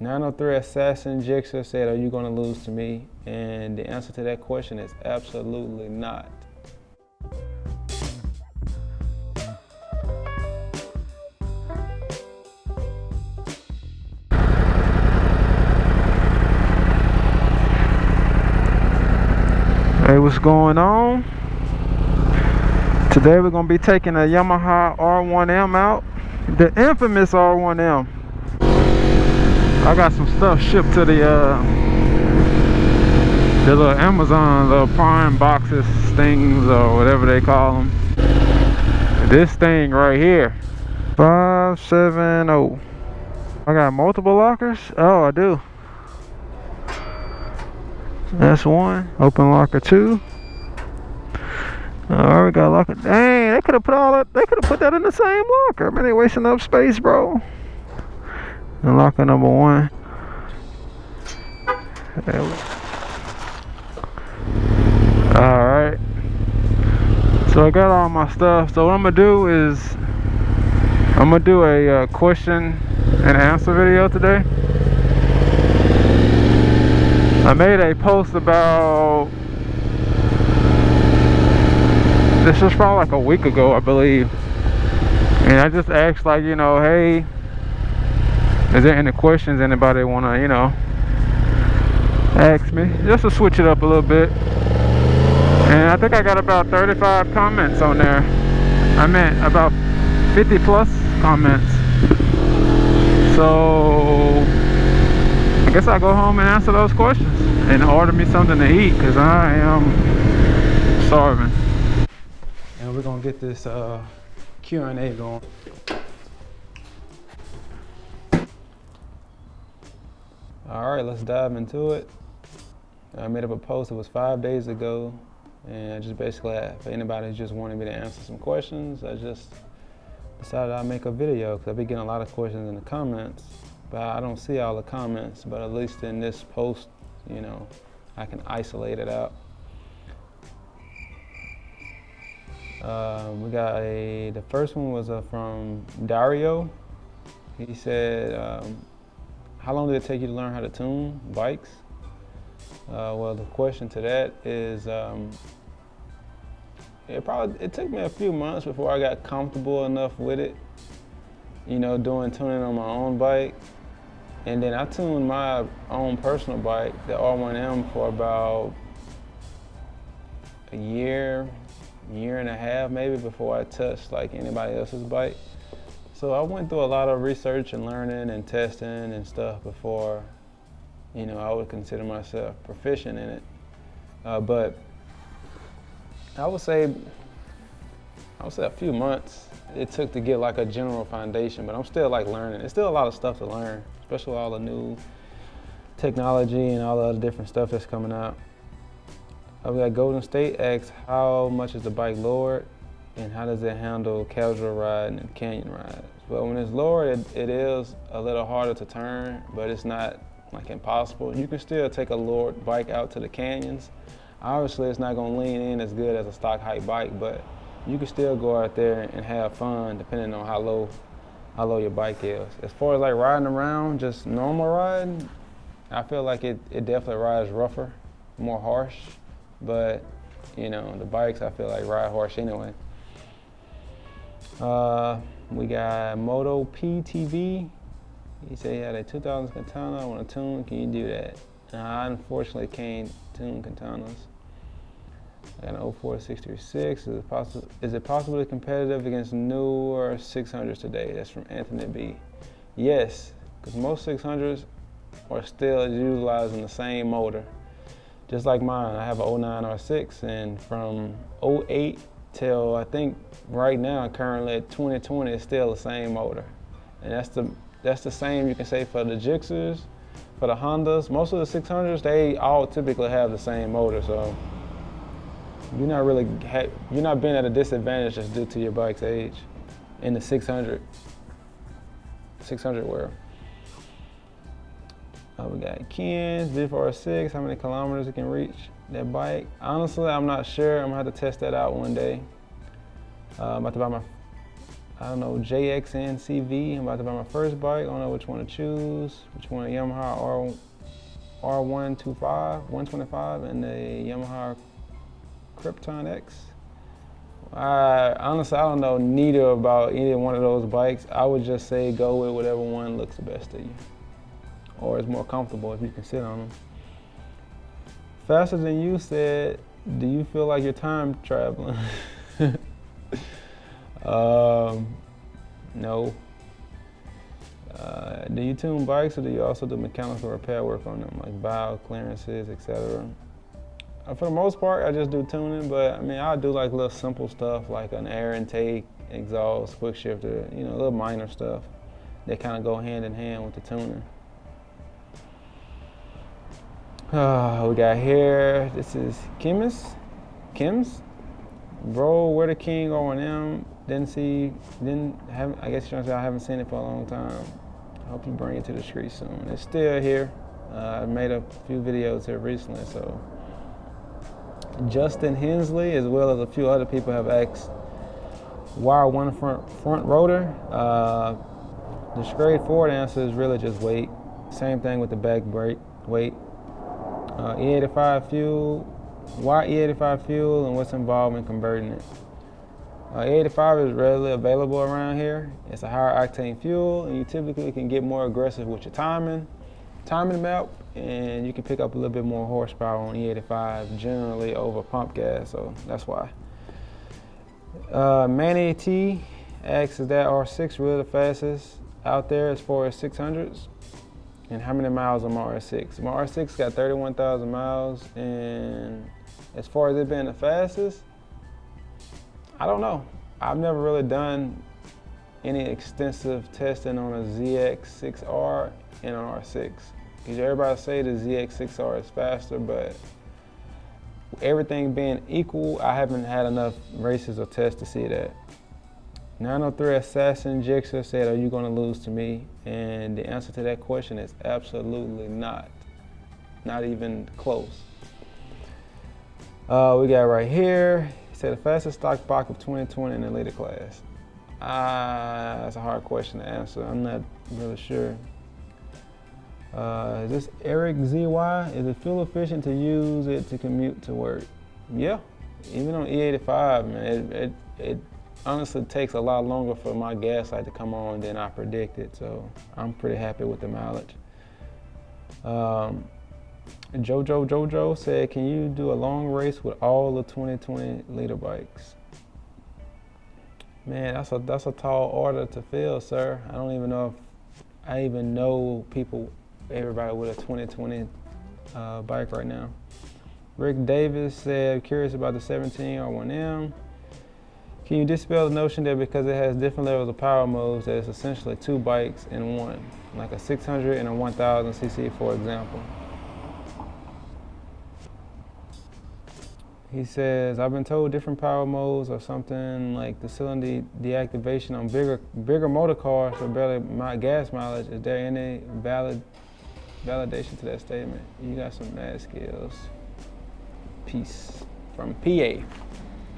903 Assassin Jixer said, are you gonna lose to me? And the answer to that question is absolutely not. Hey, what's going on? Today we're gonna be taking a Yamaha R1M out, the infamous R1M. I got some stuff shipped to the little Amazon, little Prime boxes, things, or whatever they call them. This thing right here, 570. I got multiple lockers. Oh, I do. That's one. Open locker 2. Alright, we got locker. Dang, they could have put all that. They could have put that in the same locker. Man, they wasting up space, bro. And locker number 1. Alright. So I got all my stuff. So what I'm gonna do is I'm gonna do a question and answer video today. I made a post about, this was probably like a week ago, I believe, and I just asked, like, you know, hey, is there any questions anybody want to, you know, ask me, just to switch it up a little bit. And I think I got about 35 comments on there. I meant about 50 plus comments. So I guess I'll go home and answer those questions and order me something to eat, because I am starving. And we're gonna get this Q&A going. All right, let's dive into it. I made up a post, it was 5 days ago, and I just basically, for anybody who just wanted me to answer some questions, I just decided I'd make a video, because I've been getting a lot of questions in the comments. But I don't see all the comments, but at least in this post, you know, I can isolate it out. We got the first one was from Dario. He said, how long did it take you to learn how to tune bikes? Well, the question to that is, it took me a few months before I got comfortable enough with it, you know, doing tuning on my own bike. And then I tuned my own personal bike, the R1M, for about a year and a half maybe, before I touched like anybody else's bike. So I went through a lot of research and learning and testing and stuff before, you know, I would consider myself proficient in it. But I would say a few months it took to get like a general foundation, but I'm still like learning. There's still a lot of stuff to learn, especially all the new technology and all the other different stuff that's coming out. We got Golden State asks, how much is the bike lowered and how does it handle casual riding and canyon rides? Well, when it's lowered, it is a little harder to turn, but it's not like impossible. You can still take a lowered bike out to the canyons. Obviously, it's not gonna lean in as good as a stock height bike, but you can still go out there and have fun depending on how low your bike is. As far as like riding around, just normal riding, I feel like it definitely rides rougher, more harsh, but you know, the bikes I feel like ride harsh anyway. We got MotoPTV. He said he had a 2000 Katana, I want to tune, can you do that? I unfortunately can't tune Katanas. I got an 04 636. Is it possibly competitive against newer 600s today? That's from Anthony B. Yes, because most 600s are still utilizing the same motor. Just like mine, I have an 09 R6, and from 08 till I think right now, currently at 2020, it's still the same motor. And that's the same you can say for the Gixxers, for the Hondas. Most of the 600s, they all typically have the same motor, so you're not being at a disadvantage just due to your bike's age in the 600 world. We got Ken's V4R6, how many kilometers it can reach that bike. Honestly, I'm not sure. I'm gonna have to test that out one day. I'm about to buy I don't know, JXNCV. I'm about to buy my first bike. I don't know which one to choose. Which one? Yamaha R125 and the Yamaha Krypton X. Honestly, I don't know neither about either one of those bikes. I would just say go with whatever one looks the best to you, or is more comfortable if you can sit on them. Faster Than You said, do you feel like you're time traveling? No. Do you tune bikes, or do you also do mechanical repair work on them, like valve clearances, etc.? For the most part, I just do tuning, but I mean, I'll do like little simple stuff like an air intake, exhaust, quick shifter, you know, little minor stuff. They kind of go hand in hand with the tuner. We got here, this is Kim's? Bro, we're the king R1M. I guess you're trying to say I haven't seen it for a long time. I hope you bring it to the street soon. It's still here. I made a few videos here recently, so. Justin Hensley, as well as a few other people, have asked why one front rotor. The straightforward answer is really just weight. Same thing with the back brake, weight. E85 fuel, why E85 fuel and what's involved in converting it? E85 is readily available around here. It's a higher octane fuel, and you typically can get more aggressive with your timing map, and you can pick up a little bit more horsepower on E85 generally over pump gas, so that's why. Manny T asks, is that R6 really the fastest out there as far as 600s? And how many miles on my R6? My R6 got 31,000 miles, and as far as it being the fastest, I don't know. I've never really done any extensive testing on a ZX6R and an R6. Because everybody say the ZX6R is faster, but everything being equal, I haven't had enough races or tests to see that. 903 Assassin Jixer said, are you going to lose to me? And the answer to that question is absolutely not. Not even close. We got right here, he said the fastest stock bike of 2020 in the leader class. That's a hard question to answer. I'm not really sure. Is this Eric ZY? Is it fuel efficient to use it to commute to work? Yeah, even on E85, man, it honestly takes a lot longer for my gas light to come on than I predicted, so I'm pretty happy with the mileage. Jojo said, can you do a long race with all the 2020 leader bikes? Man, that's a tall order to fill, sir. I don't even know if I even know everybody with a 2020 bike right now. Rick Davis said, curious about the 17 R1M. Can you dispel the notion that because it has different levels of power modes, that it's essentially two bikes in one, like a 600 and a 1000 cc, for example? He says, I've been told different power modes or something like the cylinder deactivation on bigger motor cars for better gas mileage. Is there any validation to that statement? You got some mad skills. Peace. From PA.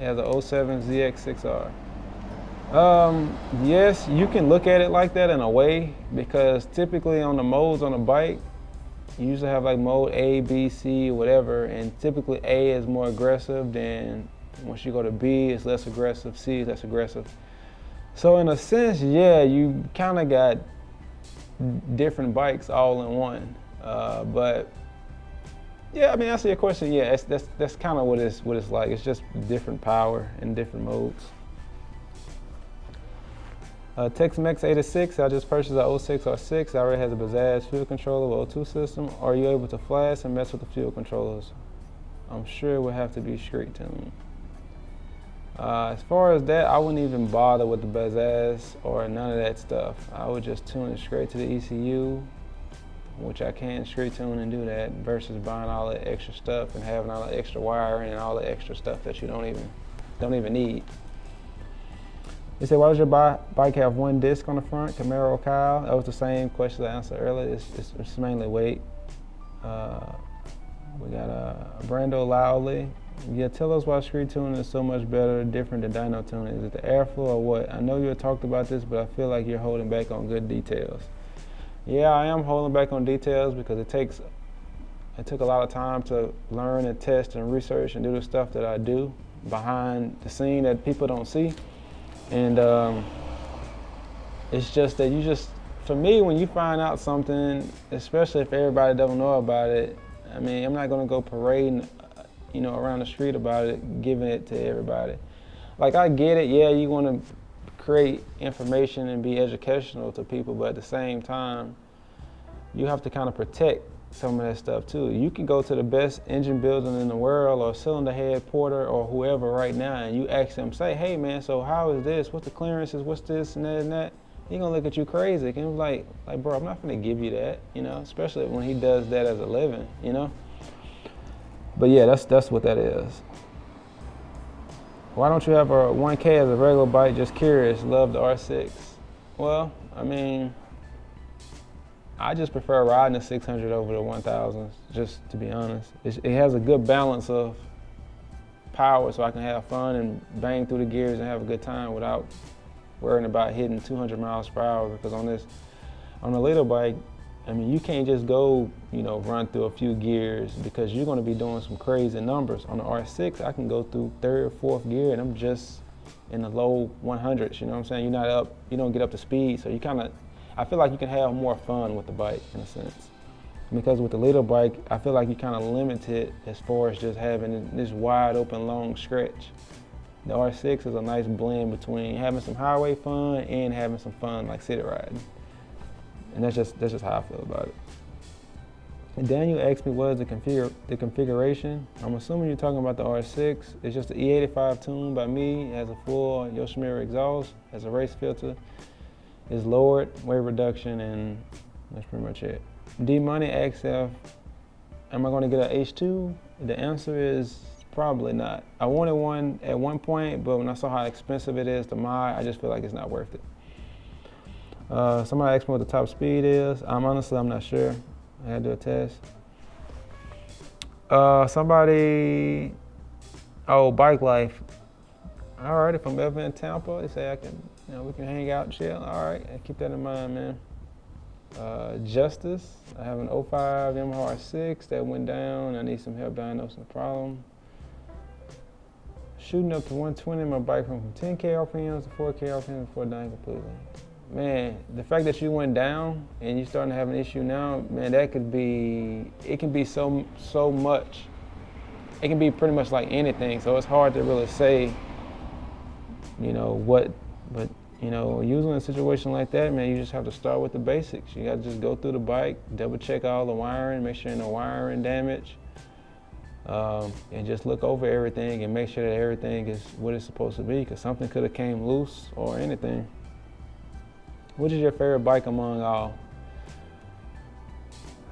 It has a 07 ZX6R. Yes, you can look at it like that in a way, because typically on the modes on a bike, you usually have like mode A, B, C, whatever, and typically A is more aggressive, then once you go to B, it's less aggressive, C is less aggressive. So in a sense, yeah, you kind of got different bikes all in one. But yeah, I mean, answer your question, yeah, that's kind of what it's like. It's just different power in different modes. Tex-Mex 86, I just purchased a 06 R6. It already has a Bazzaz fuel controller with O2 system. Are you able to flash and mess with the fuel controllers? I'm sure it would have to be street tuned. As far as that, I wouldn't even bother with the Bazzaz or none of that stuff. I would just tune it straight to the ECU, which I can street tune and do that, versus buying all that extra stuff and having all the extra wiring and all the extra stuff that you don't even need. He said, why does your bike have one disc on the front, Camaro Kyle? That was the same question I answered earlier. It's mainly weight. We got Brando Loudly. Yeah, tell us why street tuning is so much better, different than dyno tuning. Is it the airflow or what? I know you had talked about this, but I feel like you're holding back on good details. Yeah, I am holding back on details because it took a lot of time to learn and test and research and do the stuff that I do behind the scene that people don't see. And it's just that for me, when you find out something, especially if everybody doesn't know about it, I mean, I'm not gonna go parading, around the street about it, giving it to everybody. Like, I get it, yeah, you wanna create information and be educational to people, but at the same time, you have to kind of protect some of that stuff too. You can go to the best engine building in the world or cylinder head porter or whoever right now, and you ask them, say, hey man, so how is this? What's the clearances? What's this and that and that? He gonna look at you crazy. And he's like, bro, I'm not gonna give you that, especially when he does that as a living, But yeah, that's what that is. Why don't you have a 1K as a regular bike? Just curious, love the R6. Well, I mean, I just prefer riding the 600 over the 1000s, just to be honest. It has a good balance of power so I can have fun and bang through the gears and have a good time without worrying about hitting 200 miles per hour, because on a little bike, I mean, you can't just go, run through a few gears because you're gonna be doing some crazy numbers. On the R6, I can go through third or fourth gear and I'm just in the low 100s, you know what I'm saying? You don't get up to speed, so I feel like you can have more fun with the bike in a sense. Because with the little bike, I feel like you kind of limited as far as just having this wide open, long stretch. The R6 is a nice blend between having some highway fun and having some fun like city riding. And that's just how I feel about it. And Daniel asked me what is the configuration. I'm assuming you're talking about the R6. It's just the E85 tune by me. It has a full Yoshimura exhaust, has a race filter, is lowered, weight reduction, and that's pretty much it. D Money asks if, am I gonna get an H2? The answer is probably not. I wanted one at one point, but when I saw how expensive it is to mod, I just feel like it's not worth it. Somebody asked me what the top speed is. I'm not sure. I had to do a test. Bike Life. All right, if I'm ever in Tampa, they say we can hang out and chill. All right, keep that in mind, man. Justice. I have an 05 Yamaha R6 that went down. I need some help diagnosing the problem. Shooting up to 120 my bike from 10K RPMs to 4K RPMs before dying completely. Man, the fact that you went down and you're starting to have an issue now, man, it can be so much. It can be pretty much like anything, so it's hard to really say, but usually in a situation like that, man, you just have to start with the basics. You gotta just go through the bike, double check all the wiring, make sure no wiring damage, and just look over everything and make sure that everything is what it's supposed to be, because something could have came loose or anything. Which is your favorite bike among all?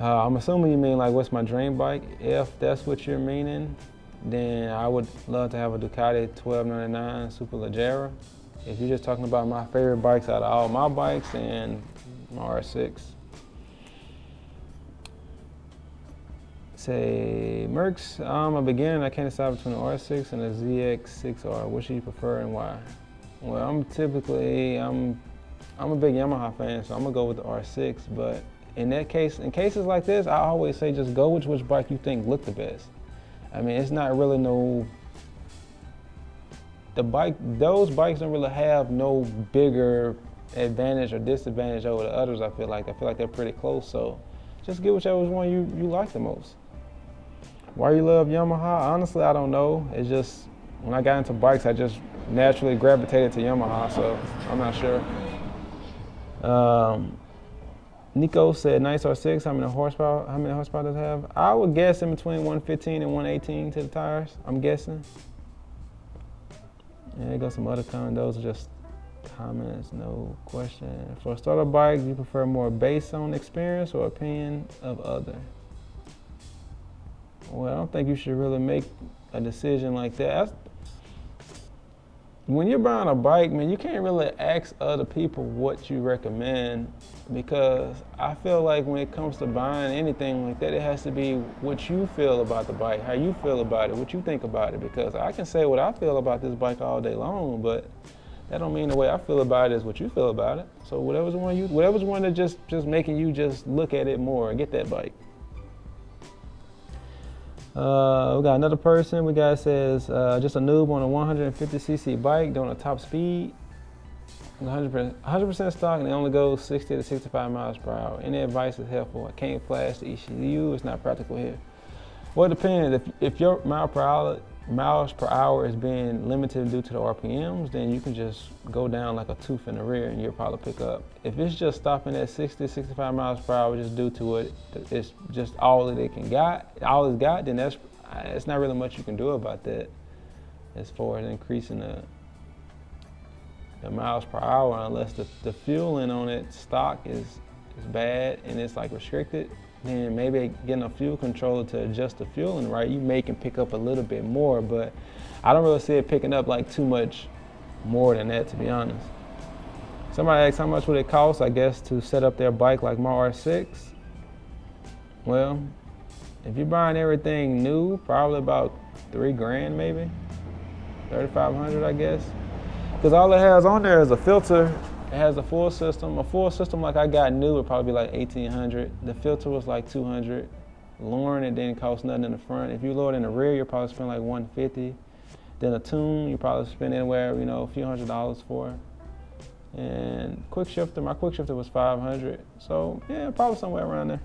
I'm assuming you mean like what's my dream bike. If that's what you're meaning, then I would love to have a Ducati 1299 Superleggera. If you're just talking about my favorite bikes out of all my bikes, then my R6. Say, Mercs, I'm a beginner and I can't decide between the R6 and the ZX6R. Which do you prefer and why? Well, I'm a big Yamaha fan, so I'm gonna go with the R6, but in cases like this, I always say just go with which bike you think look the best. I mean, it's not really those bikes don't really have no bigger advantage or disadvantage over the others, I feel like they're pretty close, so just get whichever one you like the most. Why you love Yamaha? Honestly, I don't know. It's just, when I got into bikes, I just naturally gravitated to Yamaha, so I'm not sure. Nico said, nice R6, how many horsepower does it have? I would guess in between 115 and 118 to the tires, I'm guessing. And there goes some other comments, those are just comments, no question. For a starter bike, do you prefer more based on experience or opinion of other? Well, I don't think you should really make a decision like that. When you're buying a bike, man, you can't really ask other people what you recommend because I feel like when it comes to buying anything like that, it has to be what you feel about the bike, how you feel about it, what you think about it. Because I can say what I feel about this bike all day long, but that don't mean the way I feel about it is what you feel about it. So whatever's one that just making you just look at it more, get that bike. We got another person. We got says just a noob on a 150cc bike doing a top speed. 100% stock, and they only go 60 to 65 miles per hour. Any advice is helpful. I can't flash the ECU. It's not practical here. Well, it depends. If your miles per hour is being limited due to the RPMs, then you can just go down like a tooth in the rear and you'll probably pick up. If it's just stopping at 60, 65 miles per hour just due to it, it's just all that it got, then it's not really much you can do about that as far as increasing the miles per hour, unless the fueling on it stock is bad and it's like restricted. Then maybe getting a fuel controller to adjust the fueling right, you may can pick up a little bit more, but I don't really see it picking up like too much more than that, to be honest. Somebody asked how much would it cost, I guess, to set up their bike like my R6. Well, if you're buying everything new, probably about $3 grand maybe, 3,500 I guess. Because all it has on there is a filter. It has a full system. A full system like I got new would probably be like 1,800. The filter was like 200. Lowering it didn't cost nothing in the front. If you lower it in the rear, you'll probably spend like 150. Then a tune, you probably spend anywhere, a few $100s for. And quick shifter, my quick shifter was 500. So yeah, probably somewhere around there.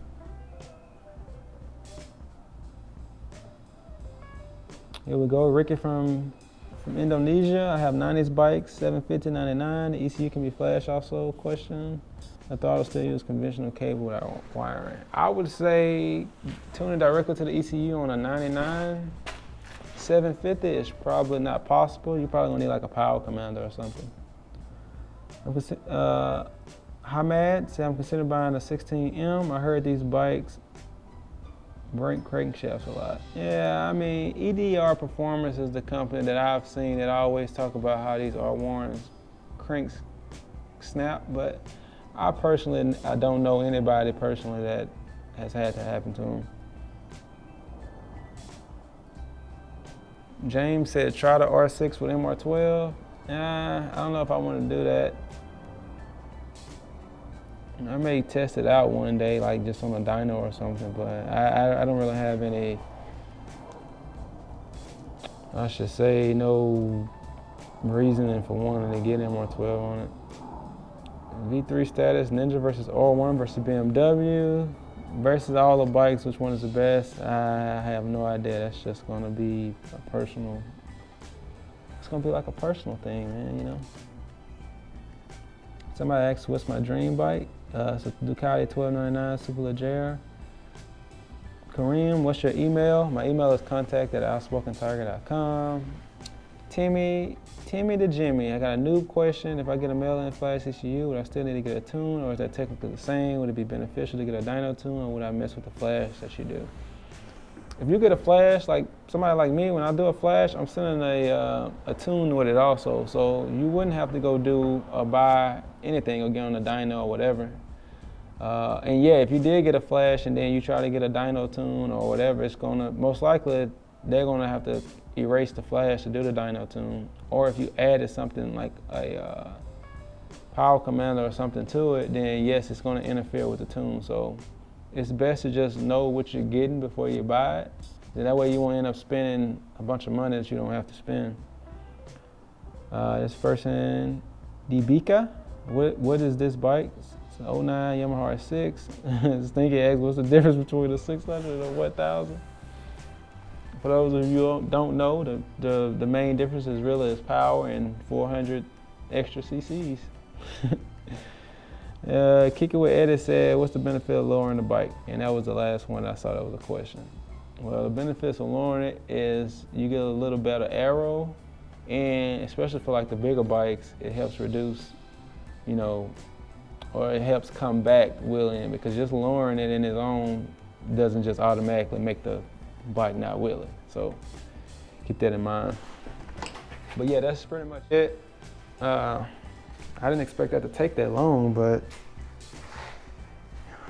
Here we go, Ricky from Indonesia. I have 90s bikes, 750.99. The ECU can be flash also, question. I thought I would still use conventional cable without wiring. I would say tuning directly to the ECU on a 99 750 is probably not possible. You probably gonna need like a power commander or something. Hamad said I'm considering buying a 16M. I heard these bikes break crankshafts a lot. Yeah, I mean, EDR Performance is the company that I've seen that always talk about how these R1s cranks snap, but I don't know anybody personally that has had to happen to them. James said try the R6 with MR12. I don't know if I want to do that. I may test it out one day, like just on a dyno or something, but I don't really have any, I should say, no reasoning for wanting to get MR12 on it. V3 status, Ninja versus R1 versus BMW versus all the bikes, which one is the best? I have no idea. That's just gonna be a personal, it's gonna be like a personal thing, man, Somebody asked what's my dream bike. So Ducati 1299 Superleggera. Kareem, what's your email? My email is contact@outspokentiger.com. Timmy the Jimmy, I got a noob question. If I get a mail-in flash ECU, would I still need to get a tune, or is that technically the same? Would it be beneficial to get a dyno tune, or would I mess with the flash that you do? If you get a flash, like somebody like me, when I do a flash, I'm sending a tune with it also. So you wouldn't have to go do or buy anything or get on a dyno or whatever. And yeah, if you did get a flash and then you try to get a dyno tune or whatever, it's gonna, most likely, they're gonna have to erase the flash to do the dyno tune. Or if you added something like a power commander or something to it, then yes, it's gonna interfere with the tune. So it's best to just know what you're getting before you buy it. Then that way you won't end up spending a bunch of money that you don't have to spend. This person, Dibika, what is this bike? It's an 09 Yamaha R6. Stinky asks, what's the difference between a 600 and a 1000? For those of you who don't know, the main difference is really power and 400 extra cc's. Kick It With Eddie said, what's the benefit of lowering the bike? And that was the last one I saw that was a question. Well, the benefits of lowering it is you get a little better aero, and especially for like the bigger bikes, it helps reduce, or it helps come back wheeling, because just lowering it in its own doesn't just automatically make the bike not wheeling. So keep that in mind. But yeah, that's pretty much it. I didn't expect that to take that long, but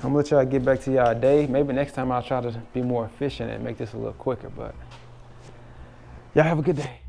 I'm gonna let y'all get back to y'all day. Maybe next time I'll try to be more efficient and make this a little quicker, but y'all have a good day.